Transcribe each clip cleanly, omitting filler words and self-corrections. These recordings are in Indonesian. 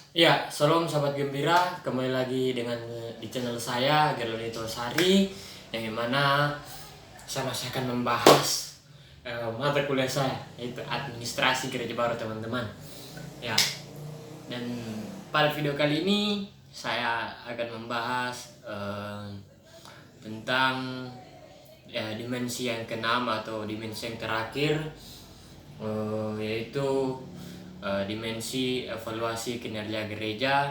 Ya, salam sahabat gembira, kembali lagi dengan di channel saya Gerlonito Sari, yang dimana saya masih akan membahas mata kuliah saya, yaitu administrasi gereja baru teman-teman. Ya, dan pada video kali ini saya akan membahas tentang dimensi yang keenam atau dimensi yang terakhir, yaitu dimensi evaluasi kinerja gereja.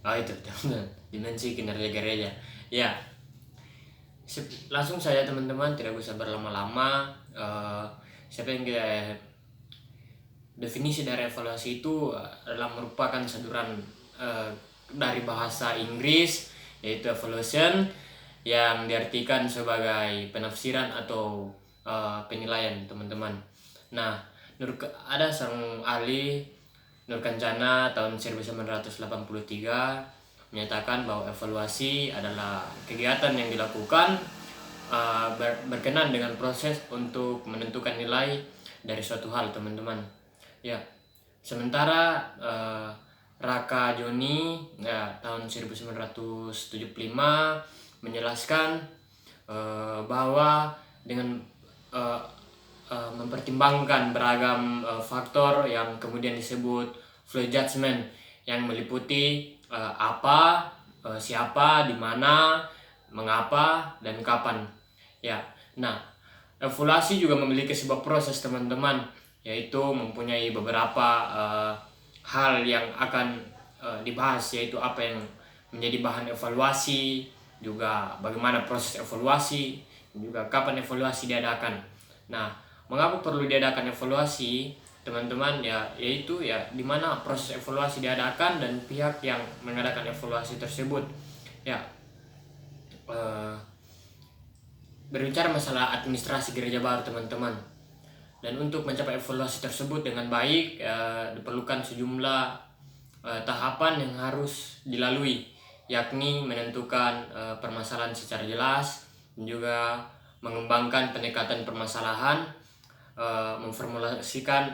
Itu teman, dimensi kinerja gereja. Ya, langsung saja teman-teman, tidak usah berlama-lama. Siapa yang definisi dari evaluasi itu adalah merupakan saduran dari bahasa Inggris, yaitu evaluation, yang diartikan sebagai penafsiran atau penilaian teman-teman. Nah, ada sang ahli Nur Kencana tahun 1983 menyatakan bahwa evaluasi adalah kegiatan yang dilakukan berkenan dengan proses untuk menentukan nilai dari suatu hal teman-teman. Ya, sementara Raka Joni tahun 1975 menjelaskan bahwa dengan mempertimbangkan beragam faktor yang kemudian disebut flow judgment, yang meliputi apa, siapa, di mana, mengapa, dan kapan. Ya, nah, evaluasi juga memiliki sebuah proses teman-teman, yaitu mempunyai beberapa hal yang akan dibahas, yaitu apa yang menjadi bahan evaluasi, juga bagaimana proses evaluasi, juga kapan evaluasi diadakan. Nah, mengapa perlu diadakan evaluasi teman-teman? Yaitu di mana proses evaluasi diadakan dan pihak yang mengadakan evaluasi tersebut. Berbicara masalah administrasi gereja baru teman-teman, dan untuk mencapai evaluasi tersebut dengan baik diperlukan sejumlah tahapan yang harus dilalui, yakni menentukan permasalahan secara jelas, dan juga mengembangkan pendekatan permasalahan, memformulasikan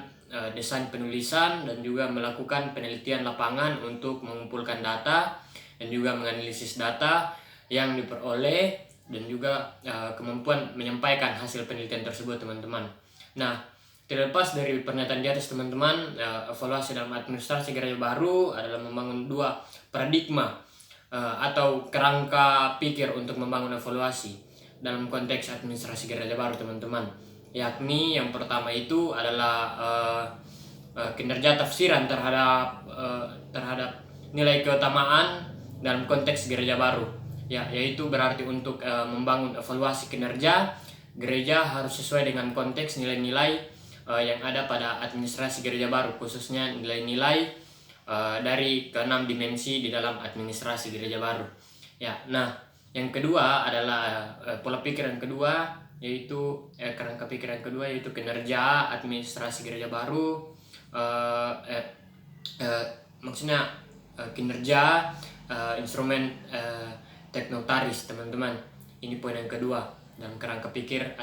desain penulisan, dan juga melakukan penelitian lapangan untuk mengumpulkan data dan juga menganalisis data yang diperoleh, dan juga kemampuan menyampaikan hasil penelitian tersebut teman-teman. Nah, tidak lepas dari pernyataan di atas teman-teman, evaluasi dalam administrasi gereja baru adalah membangun dua paradigma atau kerangka pikir untuk membangun evaluasi dalam konteks administrasi gereja baru teman-teman, yakni yang pertama itu adalah kinerja tafsiran terhadap nilai keutamaan dalam konteks gereja baru, yaitu berarti untuk membangun evaluasi kinerja gereja harus sesuai dengan konteks nilai-nilai yang ada pada administrasi gereja baru, khususnya nilai-nilai dari keenam dimensi di dalam administrasi gereja baru. Nah, yang kedua adalah pola pikir yang kedua, yaitu kerangka pikir yang kedua, yaitu kinerja administrasi gereja baru. Maksudnya kinerja instrumen teknotaris teman-teman. Ini poin yang kedua dalam kerangka pikir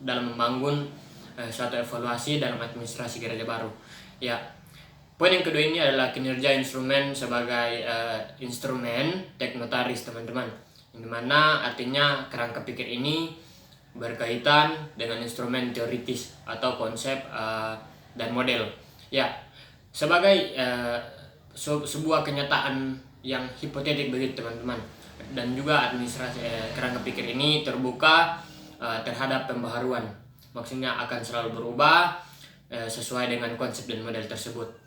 dalam membangun suatu evaluasi dalam administrasi gereja baru. Poin yang kedua ini adalah kinerja instrumen sebagai instrumen teknotaris teman-teman, yang dimana artinya kerangka pikir ini berkaitan dengan instrumen teoritis atau konsep dan model. Sebagai sebuah kenyataan yang hipotetik begitu teman-teman, dan juga administrasi kerangka pikir ini terbuka terhadap pembaharuan, maksudnya akan selalu berubah sesuai dengan konsep dan model tersebut.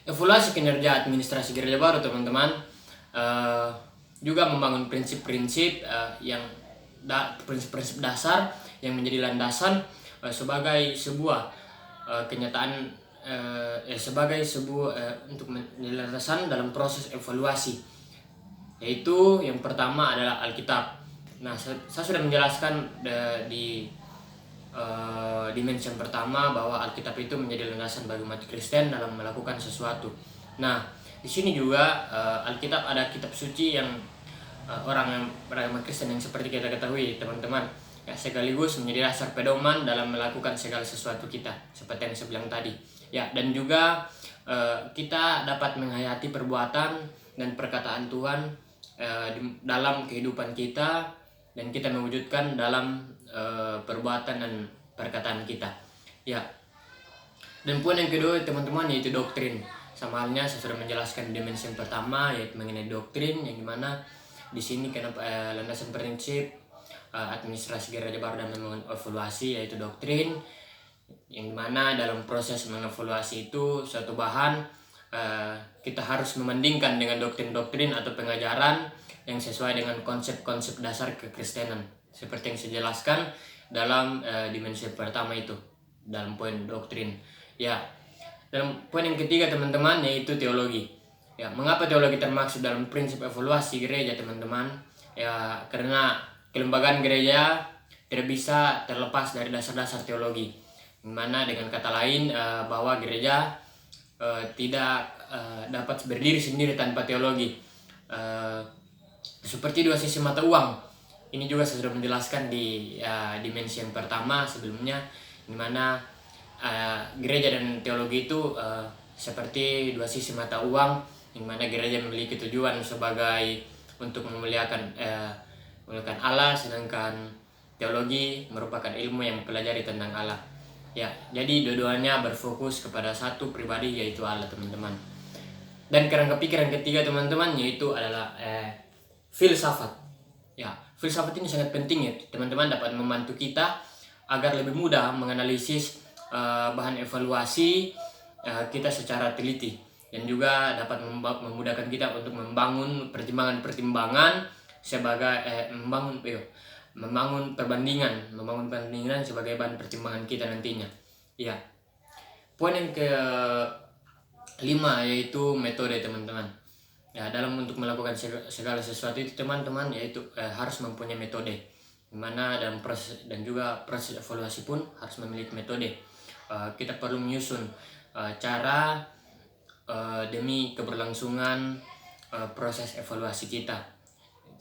Evaluasi kinerja administrasi gereja baru teman-teman juga membangun prinsip-prinsip prinsip-prinsip dasar yang menjadi landasan sebagai sebuah kenyataan, sebagai sebuah untuk menjadi landasan dalam proses evaluasi, yaitu yang pertama adalah Alkitab. Nah, saya sudah menjelaskan di dimensi yang pertama bahwa Alkitab itu menjadi landasan bagi umat Kristen dalam melakukan sesuatu. Nah, di sini juga Alkitab ada kitab suci yang orang yang beragama Kristen yang seperti kita ketahui teman-teman, ya, sekaligus menjadi dasar pedoman dalam melakukan segala sesuatu kita, seperti yang saya bilang tadi. Ya, dan juga kita dapat menghayati perbuatan dan perkataan Tuhan dalam kehidupan kita, dan kita mewujudkan dalam perbuatan dan perkataan kita. Ya. Dan poin yang kedua teman-teman yaitu doktrin. Sama halnya saya sudah menjelaskan dimensi yang pertama yaitu mengenai doktrin, yang dimana di sini kenapa landasan prinsip administrasi gereja baru dan mengevaluasi yaitu doktrin, yang dimana dalam proses mengevaluasi itu suatu bahan kita harus membandingkan dengan doktrin-doktrin atau pengajaran yang sesuai dengan konsep-konsep dasar kekristenan, seperti yang saya jelaskan dalam dimensi pertama itu dalam poin doktrin. Ya, dalam poin yang ketiga teman-teman yaitu teologi. Ya, mengapa teologi termaksud dalam prinsip evaluasi gereja teman-teman? Ya, karena kelembagaan gereja tidak bisa terlepas dari dasar-dasar teologi. Dimana dengan kata lain bahwa gereja tidak dapat berdiri sendiri tanpa teologi. Seperti dua sisi mata uang. Ini juga saya sudah menjelaskan di dimensi yang pertama sebelumnya, dimana gereja dan teologi itu seperti dua sisi mata uang, yang mana gereja memiliki tujuan sebagai untuk memuliakan Allah, sedangkan teologi merupakan ilmu yang mempelajari tentang Allah. Ya, jadi dua-duanya berfokus kepada satu pribadi yaitu Allah teman-teman. Dan kerangka pikiran ketiga teman-teman yaitu adalah filsafat. Ya, filsafat ini sangat penting ya teman-teman, dapat membantu kita agar lebih mudah menganalisis bahan evaluasi kita secara teliti, dan juga dapat memudahkan kita untuk membangun pertimbangan-pertimbangan sebagai membangun perbandingan sebagai bahan pertimbangan kita nantinya. Ya. Poin yang kelima yaitu metode teman-teman. Ya, dalam untuk melakukan segala sesuatu itu teman-teman yaitu harus mempunyai metode. Dimana dalam proses dan juga proses evaluasi pun harus memiliki metode. Kita perlu menyusun cara demi keberlangsungan proses evaluasi kita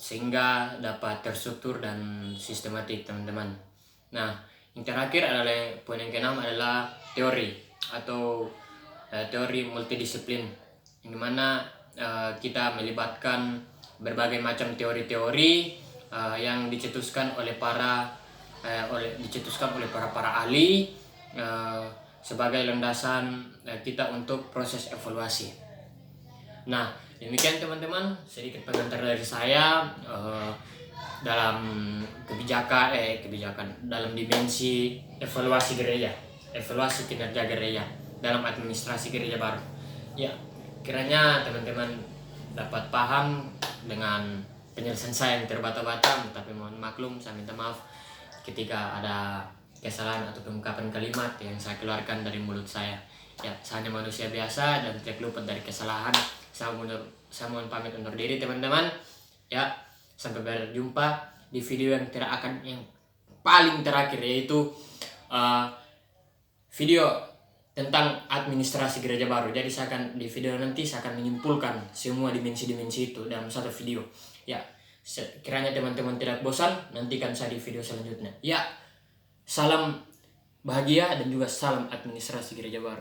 sehingga dapat terstruktur dan sistematik teman-teman. Nah, yang terakhir adalah poin yang keenam adalah teori atau teori multidisiplin, yang dimana kita melibatkan berbagai macam teori-teori yang dicetuskan oleh para ahli sebagai landasan kita untuk proses evaluasi. Nah, demikian teman-teman sedikit pengantar dari saya dalam kebijakan dalam dimensi evaluasi gereja, evaluasi kinerja gereja dalam administrasi gereja baru. Ya, kiranya teman-teman dapat paham dengan penjelasan saya yang terbata-bata, tapi mohon maklum, saya minta maaf ketika ada kesalahan atau pengungkapan kalimat yang saya keluarkan dari mulut saya. Ya, saya hanya manusia biasa dan tidak luput dari kesalahan. Saya mohon pamit undur diri teman-teman. Ya, sampai berjumpa di video yang paling terakhir, yaitu video tentang administrasi gereja baru. Jadi di video nanti saya akan menyimpulkan semua dimensi-dimensi itu dalam satu video. Ya, kiranya teman-teman tidak bosan, nantikan saya di video selanjutnya. Ya, salam bahagia dan juga salam administrasi gereja baru.